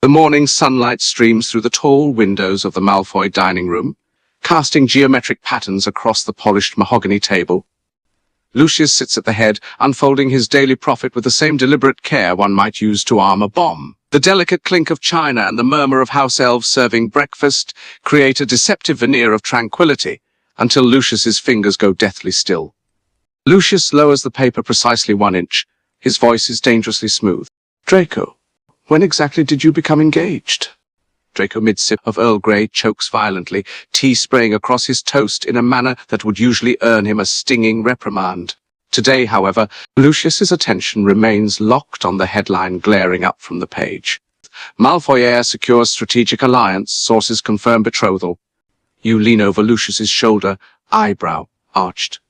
The morning sunlight streams through the tall windows of the Malfoy dining room, casting geometric patterns across the polished mahogany table. Lucius sits at the head, unfolding his daily prophet with the same deliberate care one might use to arm a bomb. The delicate clink of china and the murmur of house elves serving breakfast create a deceptive veneer of tranquility, until Lucius's fingers go deathly still. Lucius lowers the paper precisely 1 inch. His voice is dangerously smooth. "Draco, when exactly did you become engaged?" Draco, mid-sip of Earl Grey, chokes violently, tea spraying across his toast in a manner that would usually earn him a stinging reprimand. Today, however, Lucius's attention remains locked on the headline glaring up from the page. Malfoy heir secures strategic alliance, sources confirm betrothal. You lean over Lucius's shoulder, eyebrow arched.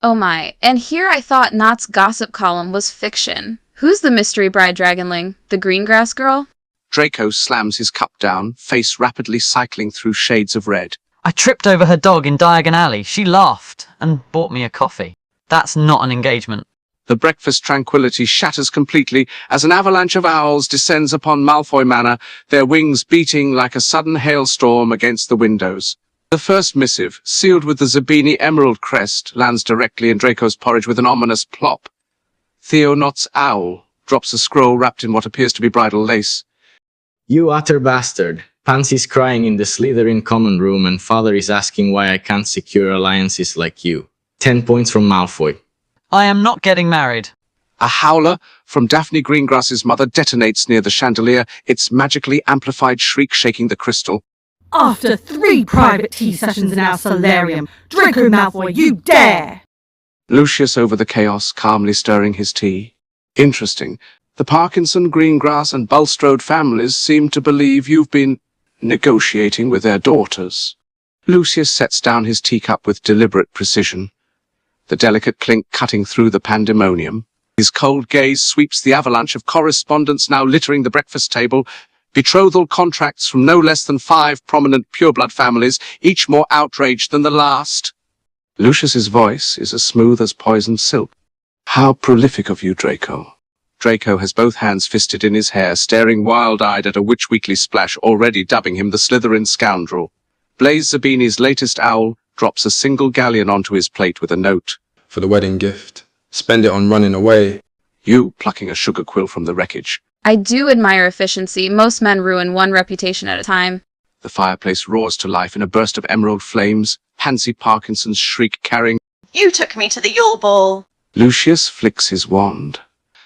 Oh my, and here I thought Knott's gossip column was fiction. Who's the mystery bride dragonling? The Greengrass girl? Draco slams his cup down, face rapidly cycling through shades of red. I tripped over her dog in Diagon Alley. She laughed and bought me a coffee. That's not an engagement. The breakfast tranquility shatters completely as an avalanche of owls descends upon Malfoy Manor, their wings beating like a sudden hailstorm against the windows. The first missive, sealed with the Zabini emerald crest, lands directly in Draco's porridge with an ominous plop. Theonot's owl drops a scroll wrapped in what appears to be bridal lace. "You utter bastard. Pansy's crying in the Slytherin common room and father is asking why I can't secure alliances like you. 10 points from Malfoy." I am not getting married. A howler from Daphne Greengrass's mother detonates near the chandelier, its magically amplified shriek shaking the crystal. "After 3 private tea sessions in our solarium, Draco Malfoy, you dare!" Lucius over the chaos, calmly stirring his tea. Interesting. The Parkinson, Greengrass, and Bulstrode families seem to believe you've been negotiating with their daughters. Lucius sets down his teacup with deliberate precision, the delicate clink cutting through the pandemonium. His cold gaze sweeps the avalanche of correspondence now littering the breakfast table, betrothal contracts from no less than 5 prominent pureblood families, each more outraged than the last. Lucius's voice is as smooth as poisoned silk. "How prolific of you, Draco." Draco has both hands fisted in his hair, staring wild-eyed at a Witch Weekly splash already dubbing him the Slytherin scoundrel. Blaise Zabini's latest owl drops a single galleon onto his plate with a note. "For the wedding gift. Spend it on running away." You plucking a sugar quill from the wreckage. I do admire efficiency. Most men ruin one reputation at a time. The fireplace roars to life in a burst of emerald flames, Pansy Parkinson's shriek carrying. "You took me to the Yule Ball." Lucius flicks his wand.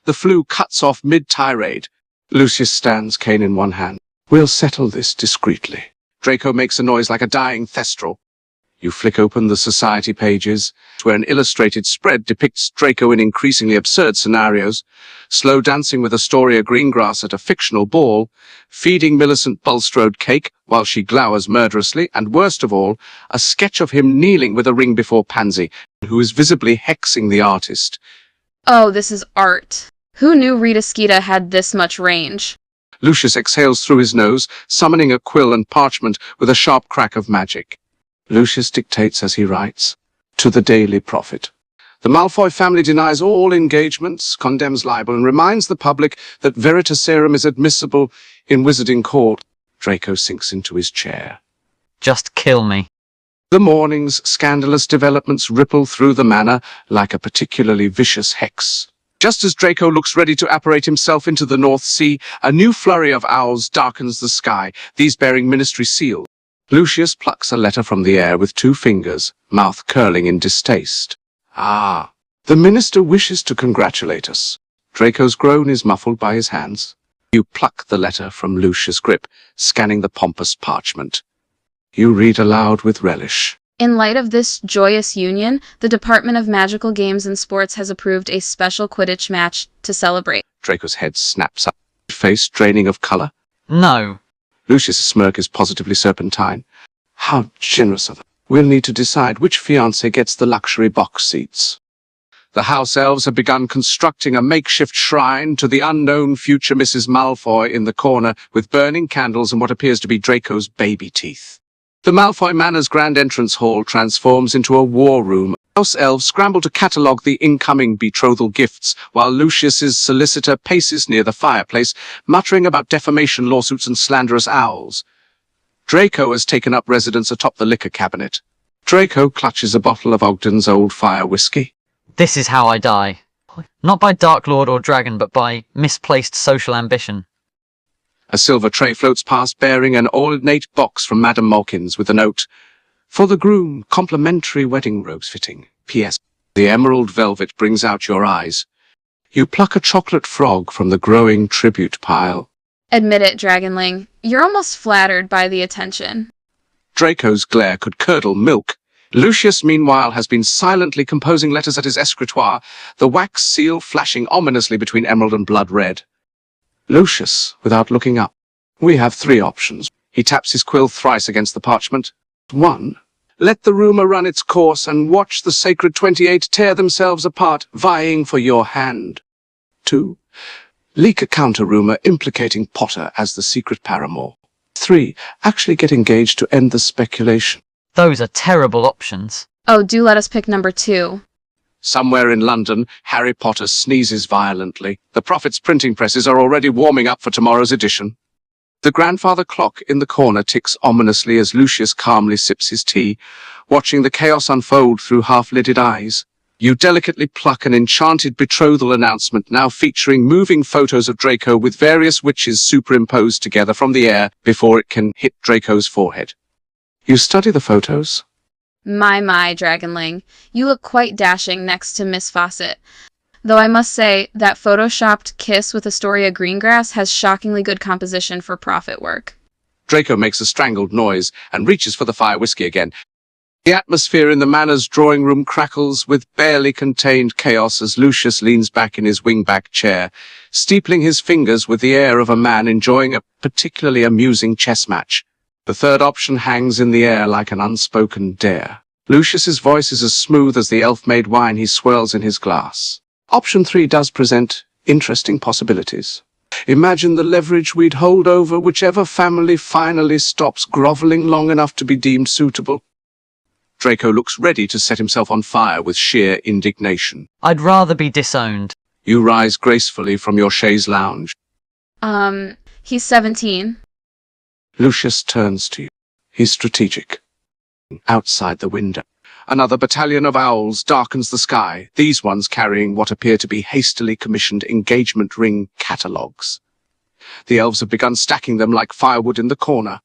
The flue cuts off mid-tirade. Lucius stands, cane in one hand. "We'll settle this discreetly." Draco makes a noise like a dying thestral. You flick open the society pages, where an illustrated spread depicts Draco in increasingly absurd scenarios, slow dancing with Astoria Greengrass at a fictional ball, feeding Millicent Bulstrode cake while she glowers murderously, and worst of all, a sketch of him kneeling with a ring before Pansy, who is visibly hexing the artist. Oh, this is art. Who knew Rita Skeeter had this much range? Lucius exhales through his nose, summoning a quill and parchment with a sharp crack of magic. Lucius dictates as he writes, "To the Daily Prophet. The Malfoy family denies all engagements, condemns libel, and reminds the public that Veritaserum is admissible in Wizarding Court." Draco sinks into his chair. Just kill me. The morning's scandalous developments ripple through the manor like a particularly vicious hex. Just as Draco looks ready to apparate himself into the North Sea, a new flurry of owls darkens the sky, these bearing ministry seals. Lucius plucks a letter from the air with 2 fingers, mouth curling in distaste. "Ah, the minister wishes to congratulate us." Draco's groan is muffled by his hands. You pluck the letter from Lucius' grip, scanning the pompous parchment. You read aloud with relish. In light of this joyous union, the Department of Magical Games and Sports has approved a special Quidditch match to celebrate. Draco's head snaps up, face draining of color. No. Lucius' smirk is positively serpentine. "How generous of them. We'll need to decide which fiancé gets the luxury box seats." The house elves have begun constructing a makeshift shrine to the unknown future Mrs. Malfoy in the corner, with burning candles and what appears to be Draco's baby teeth. The Malfoy Manor's grand entrance hall transforms into a war room. House elves scramble to catalogue the incoming betrothal gifts, while Lucius's solicitor paces near the fireplace, muttering about defamation lawsuits and slanderous owls. Draco has taken up residence atop the liquor cabinet. Draco clutches a bottle of Ogden's old fire whiskey. This is how I die. Not by Dark Lord or Dragon, but by misplaced social ambition. A silver tray floats past bearing an ornate box from Madame Malkins with a note, "For the groom, complimentary wedding robes fitting. P.S. The emerald velvet brings out your eyes." You pluck a chocolate frog from the growing tribute pile. Admit it, Dragonling. You're almost flattered by the attention. Draco's glare could curdle milk. Lucius, meanwhile, has been silently composing letters at his escritoire, the wax seal flashing ominously between emerald and blood red. Lucius, without looking up. We have 3 options. He taps his quill thrice against the parchment. 1. Let the rumour run its course and watch the sacred 28 tear themselves apart, vying for your hand. 2. Leak a counter-rumour implicating Potter as the secret paramour. 3. Actually get engaged to end the speculation. Those are terrible options. Oh, do let us pick number 2. Somewhere in London, Harry Potter sneezes violently. The Prophet's printing presses are already warming up for tomorrow's edition. The grandfather clock in the corner ticks ominously as Lucius calmly sips his tea, watching the chaos unfold through half-lidded eyes. You delicately pluck an enchanted betrothal announcement now featuring moving photos of Draco with various witches superimposed together from the air before it can hit Draco's forehead. You study the photos. My, Dragonling. You look quite dashing next to Miss Fawcett. Though I must say, that photoshopped kiss with Astoria Greengrass has shockingly good composition for profit work. Draco makes a strangled noise and reaches for the fire whiskey again. The atmosphere in the Manor's drawing room crackles with barely contained chaos as Lucius leans back in his wingback chair, steepling his fingers with the air of a man enjoying a particularly amusing chess match. The 3rd option hangs in the air like an unspoken dare. Lucius's voice is as smooth as the elf-made wine he swirls in his glass. Option 3 does present interesting possibilities. Imagine the leverage we'd hold over whichever family finally stops groveling long enough to be deemed suitable. Draco looks ready to set himself on fire with sheer indignation. I'd rather be disowned. You rise gracefully from your chaise lounge. He's 17. Lucius turns to you. He's strategic. Outside the window, another battalion of owls darkens the sky, these ones carrying what appear to be hastily commissioned engagement ring catalogues. The elves have begun stacking them like firewood in the corner.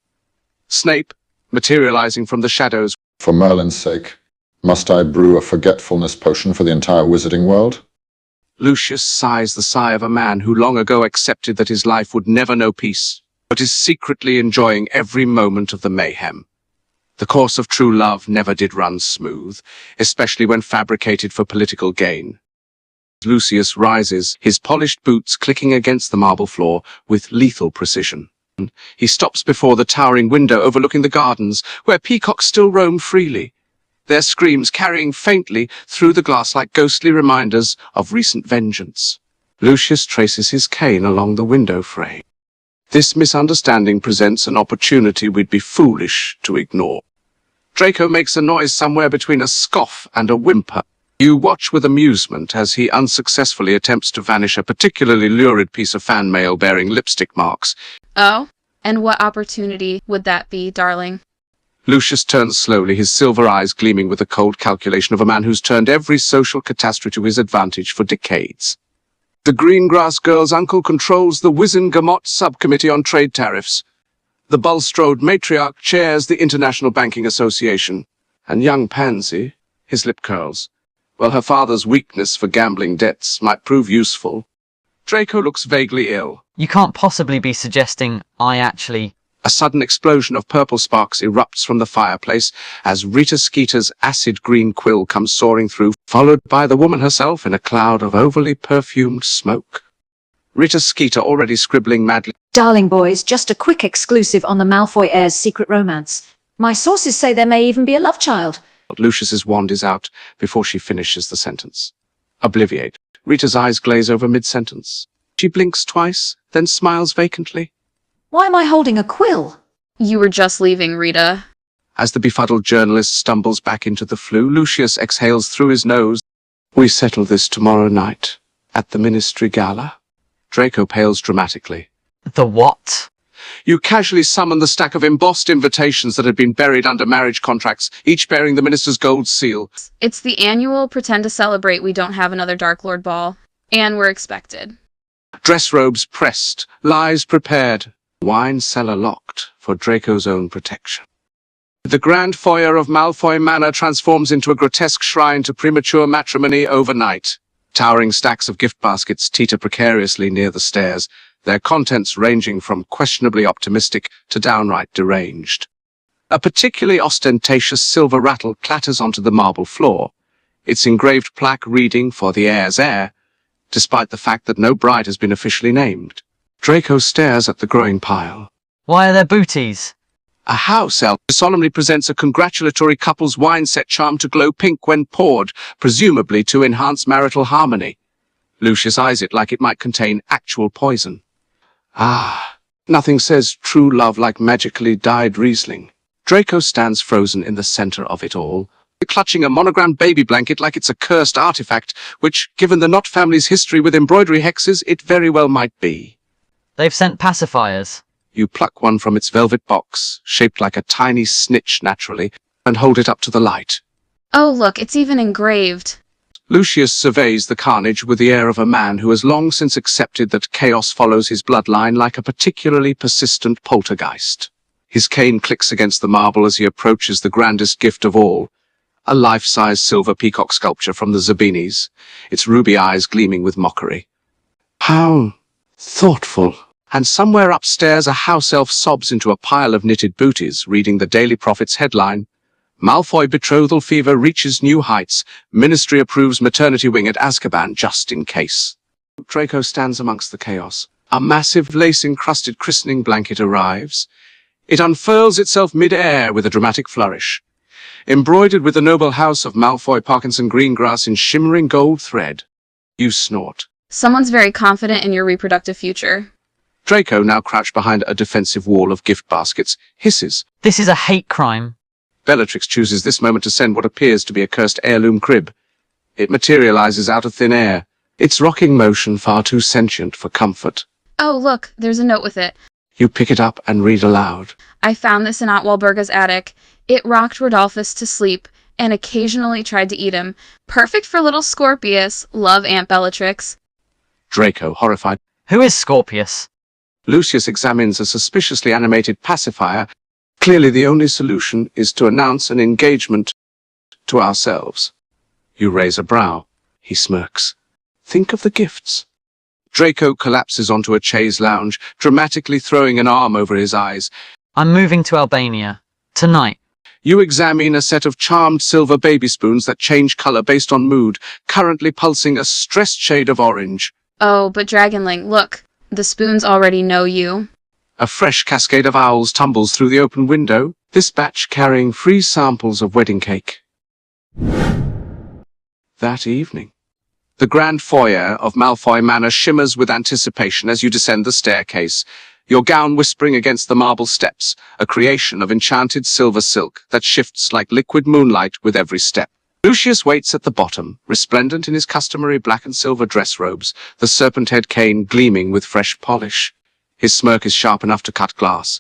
Snape, materializing from the shadows. For Merlin's sake, must I brew a forgetfulness potion for the entire wizarding world? Lucius sighs the sigh of a man who long ago accepted that his life would never know peace, but is secretly enjoying every moment of the mayhem. The course of true love never did run smooth, especially when fabricated for political gain. Lucius rises, his polished boots clicking against the marble floor with lethal precision. He stops before the towering window overlooking the gardens, where peacocks still roam freely, their screams carrying faintly through the glass like ghostly reminders of recent vengeance. Lucius traces his cane along the window frame. This misunderstanding presents an opportunity we'd be foolish to ignore. Draco makes a noise somewhere between a scoff and a whimper. You watch with amusement as he unsuccessfully attempts to vanish a particularly lurid piece of fan mail bearing lipstick marks. Oh? And what opportunity would that be, darling? Lucius turns slowly, his silver eyes gleaming with the cold calculation of a man who's turned every social catastrophe to his advantage for decades. The Greengrass girl's uncle controls the Wizengamot subcommittee on trade tariffs. The Bulstrode matriarch chairs the International Banking Association. And young Pansy, his lip curls. Well, her father's weakness for gambling debts might prove useful. Draco looks vaguely ill. You can't possibly be suggesting I actually... A sudden explosion of purple sparks erupts from the fireplace as Rita Skeeter's acid green quill comes soaring through, followed by the woman herself in a cloud of overly perfumed smoke. Rita Skeeter already scribbling madly. Darling boys, just a quick exclusive on the Malfoy heir's secret romance. My sources say there may even be a love child. Lucius's wand is out before she finishes the sentence. Obliviate. Rita's eyes glaze over mid-sentence. She blinks twice, then smiles vacantly. Why am I holding a quill? You were just leaving, Rita. As the befuddled journalist stumbles back into the flue, Lucius exhales through his nose. We settle this tomorrow night, at the Ministry Gala. Draco pales dramatically. The what? You casually summon the stack of embossed invitations that had been buried under marriage contracts, each bearing the minister's gold seal. It's the annual pretend to celebrate we don't have another Dark Lord ball. And we're expected. Dress robes pressed, lies prepared, wine cellar locked for Draco's own protection. The grand foyer of Malfoy Manor transforms into a grotesque shrine to premature matrimony overnight. Towering stacks of gift baskets teeter precariously near the stairs, their contents ranging from questionably optimistic to downright deranged. A particularly ostentatious silver rattle clatters onto the marble floor, its engraved plaque reading for the heir's heir, despite the fact that no bride has been officially named. Draco stares at the growing pile. Why are there booties? A house elf solemnly presents a congratulatory couple's wine set charmed to glow pink when poured, presumably to enhance marital harmony. Lucius eyes it like it might contain actual poison. Ah, nothing says true love like magically dyed Riesling. Draco stands frozen in the center of it all, clutching a monogrammed baby blanket like it's a cursed artifact, which, given the Knott family's history with embroidery hexes, it very well might be. They've sent pacifiers. You pluck one from its velvet box, shaped like a tiny snitch naturally, and hold it up to the light. Oh, look, it's even engraved. Lucius surveys the carnage with the air of a man who has long since accepted that chaos follows his bloodline like a particularly persistent poltergeist. His cane clicks against the marble as he approaches the grandest gift of all, a life-size silver peacock sculpture from the Zabinis, its ruby eyes gleaming with mockery. How thoughtful. And somewhere upstairs a house elf sobs into a pile of knitted booties, reading the Daily Prophet's headline, Malfoy betrothal fever reaches new heights, Ministry approves maternity wing at Azkaban just in case. Draco stands amongst the chaos. A massive lace-encrusted christening blanket arrives. It unfurls itself mid-air with a dramatic flourish. Embroidered with the noble house of Malfoy Parkinson Greengrass in shimmering gold thread. You snort. Someone's very confident in your reproductive future. Draco, now crouched behind a defensive wall of gift baskets, hisses. This is a hate crime. Bellatrix chooses this moment to send what appears to be a cursed heirloom crib. It materializes out of thin air, its rocking motion far too sentient for comfort. Oh, look, there's a note with it. You pick it up and read aloud. I found this in Otwalberga's attic. It rocked Rodolphus to sleep and occasionally tried to eat him. Perfect for little Scorpius. Love, Aunt Bellatrix. Draco, horrified. Who is Scorpius? Lucius examines a suspiciously animated pacifier. Clearly the only solution is to announce an engagement to ourselves. You raise a brow. He smirks. Think of the gifts. Draco collapses onto a chaise lounge, dramatically throwing an arm over his eyes. I'm moving to Albania. Tonight. You examine a set of charmed silver baby spoons that change color based on mood, currently pulsing a stressed shade of orange. Oh, but Dragonling, look. The spoons already know you. A fresh cascade of owls tumbles through the open window, this batch carrying free samples of wedding cake. That evening, the grand foyer of Malfoy Manor shimmers with anticipation as you descend the staircase, your gown whispering against the marble steps, a creation of enchanted silver silk that shifts like liquid moonlight with every step. Lucius waits at the bottom, resplendent in his customary black and silver dress robes, the serpent-head cane gleaming with fresh polish. His smirk is sharp enough to cut glass.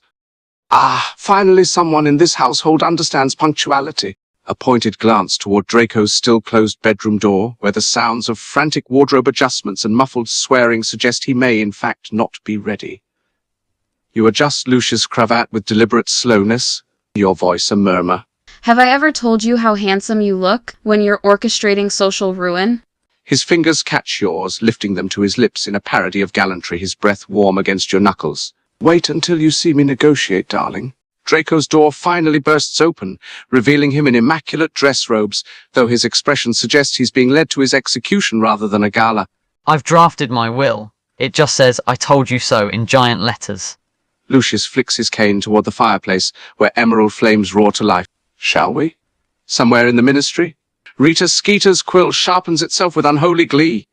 Ah, finally someone in this household understands punctuality. A pointed glance toward Draco's still-closed bedroom door, where the sounds of frantic wardrobe adjustments and muffled swearing suggest he may, in fact, not be ready. You adjust Lucius' cravat with deliberate slowness, your voice a murmur. Have I ever told you how handsome you look when you're orchestrating social ruin? His fingers catch yours, lifting them to his lips in a parody of gallantry, his breath warm against your knuckles. Wait until you see me negotiate, darling. Draco's door finally bursts open, revealing him in immaculate dress robes, though his expression suggests he's being led to his execution rather than a gala. I've drafted my will. It just says, I told you so, in giant letters. Lucius flicks his cane toward the fireplace, where emerald flames roar to life. Shall we? Somewhere in the ministry? Rita Skeeter's quill sharpens itself with unholy glee.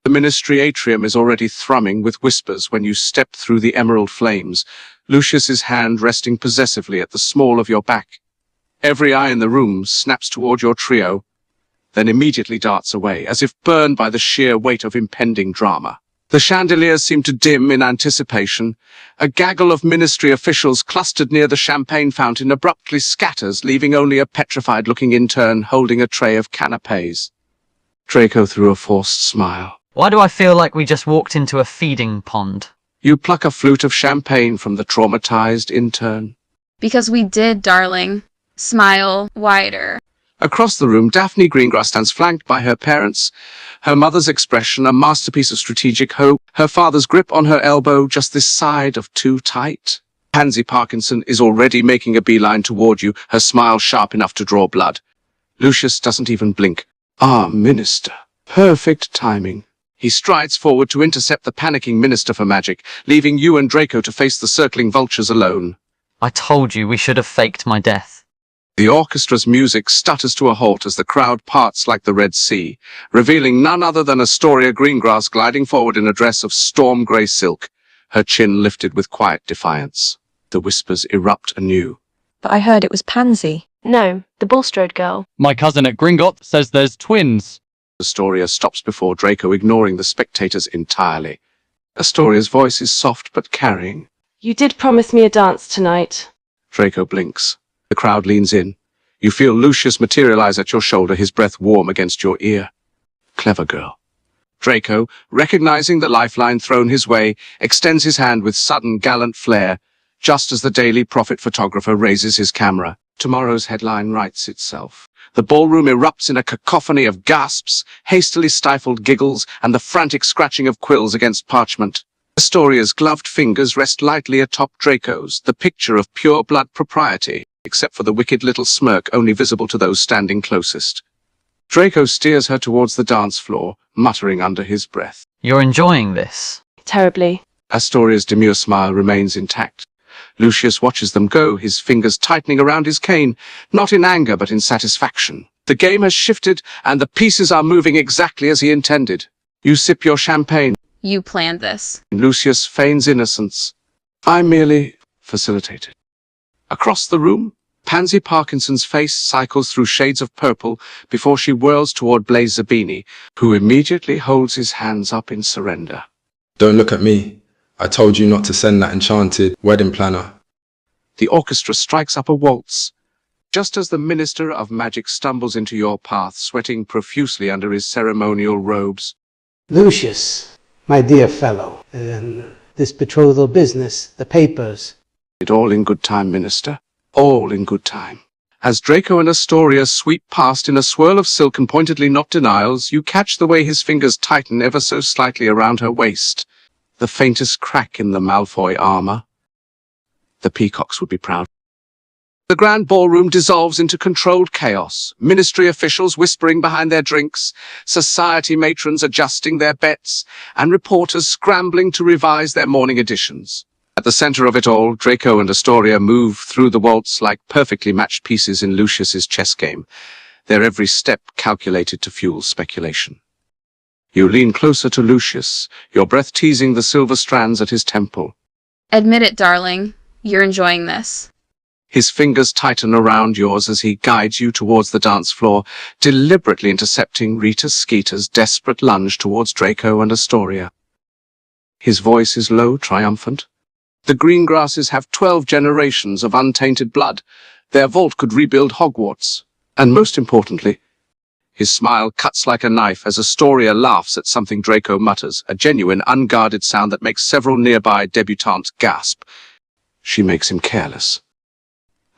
The ministry atrium is already thrumming with whispers when you step through the emerald flames, Lucius's hand resting possessively at the small of your back. Every eye in the room snaps toward your trio, then immediately darts away, as if burned by the sheer weight of impending drama. The chandeliers seem to dim in anticipation. A gaggle of ministry officials clustered near the champagne fountain abruptly scatters, leaving only a petrified-looking intern holding a tray of canapes. Draco threw a forced smile. Why do I feel like we just walked into a feeding pond? You pluck a flute of champagne from the traumatized intern. Because we did, darling. Smile wider. Across the room, Daphne Greengrass stands flanked by her parents, her mother's expression a masterpiece of strategic hope, her father's grip on her elbow just this side of too tight. Pansy Parkinson is already making a beeline toward you, her smile sharp enough to draw blood. Lucius doesn't even blink. Ah, Minister. Perfect timing. He strides forward to intercept the panicking Minister for Magic, leaving you and Draco to face the circling vultures alone. I told you we should have faked my death. The orchestra's music stutters to a halt as the crowd parts like the Red Sea, revealing none other than Astoria Greengrass gliding forward in a dress of storm grey silk, her chin lifted with quiet defiance. The whispers erupt anew. But I heard it was Pansy. No, the Bulstrode girl. My cousin at Gringotts says there's twins. Astoria stops before Draco, ignoring the spectators entirely. Astoria's voice is soft but carrying. You did promise me a dance tonight. Draco blinks. The crowd leans in. You feel Lucius materialize at your shoulder, his breath warm against your ear. Clever girl. Draco, recognizing the lifeline thrown his way, extends his hand with sudden gallant flair, just as the Daily Prophet photographer raises his camera. Tomorrow's headline writes itself. The ballroom erupts in a cacophony of gasps, hastily stifled giggles, and the frantic scratching of quills against parchment. Astoria's gloved fingers rest lightly atop Draco's, the picture of pure blood propriety, except for the wicked little smirk only visible to those standing closest. Draco steers her towards the dance floor, muttering under his breath. You're enjoying this? Terribly. Astoria's demure smile remains intact. Lucius watches them go, his fingers tightening around his cane, not in anger but in satisfaction. The game has shifted, and the pieces are moving exactly as he intended. You sip your champagne. You planned this. Lucius feigns innocence. I merely facilitated. Across the room, Pansy Parkinson's face cycles through shades of purple before she whirls toward Blaise Zabini, who immediately holds his hands up in surrender. Don't look at me. I told you not to send that enchanted wedding planner. The orchestra strikes up a waltz. Just as the Minister of Magic stumbles into your path, sweating profusely under his ceremonial robes. Lucius, my dear fellow, this betrothal business, the papers. It all in good time, Minister. All in good time. As Draco and Astoria sweep past in a swirl of silk and pointedly not denials, you catch the way his fingers tighten ever so slightly around her waist. The faintest crack in the Malfoy armor. The peacocks would be proud. The grand ballroom dissolves into controlled chaos, ministry officials whispering behind their drinks, society matrons adjusting their bets, and reporters scrambling to revise their morning editions. At the center of it all, Draco and Astoria move through the waltz like perfectly matched pieces in Lucius's chess game, their every step calculated to fuel speculation. You lean closer to Lucius, your breath teasing the silver strands at his temple. Admit it, darling. You're enjoying this. His fingers tighten around yours as he guides you towards the dance floor, deliberately intercepting Rita Skeeter's desperate lunge towards Draco and Astoria. His voice is low, triumphant. The Greengrasses have 12 generations of untainted blood. Their vault could rebuild Hogwarts. And most importantly, his smile cuts like a knife as Astoria laughs at something Draco mutters, a genuine, unguarded sound that makes several nearby debutantes gasp. She makes him careless.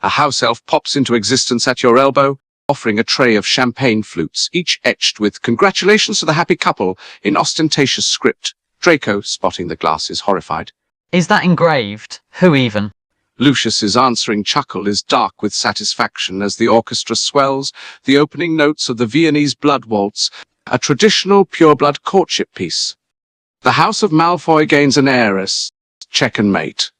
A house elf pops into existence at your elbow, offering a tray of champagne flutes, each etched with "Congratulations to the happy couple" in ostentatious script. Draco, spotting the glass, is horrified. Is that engraved? Who even? Lucius's answering chuckle is dark with satisfaction as the orchestra swells the opening notes of the Viennese Blood Waltz, a traditional pureblood courtship piece. The House of Malfoy gains an heiress, check and mate.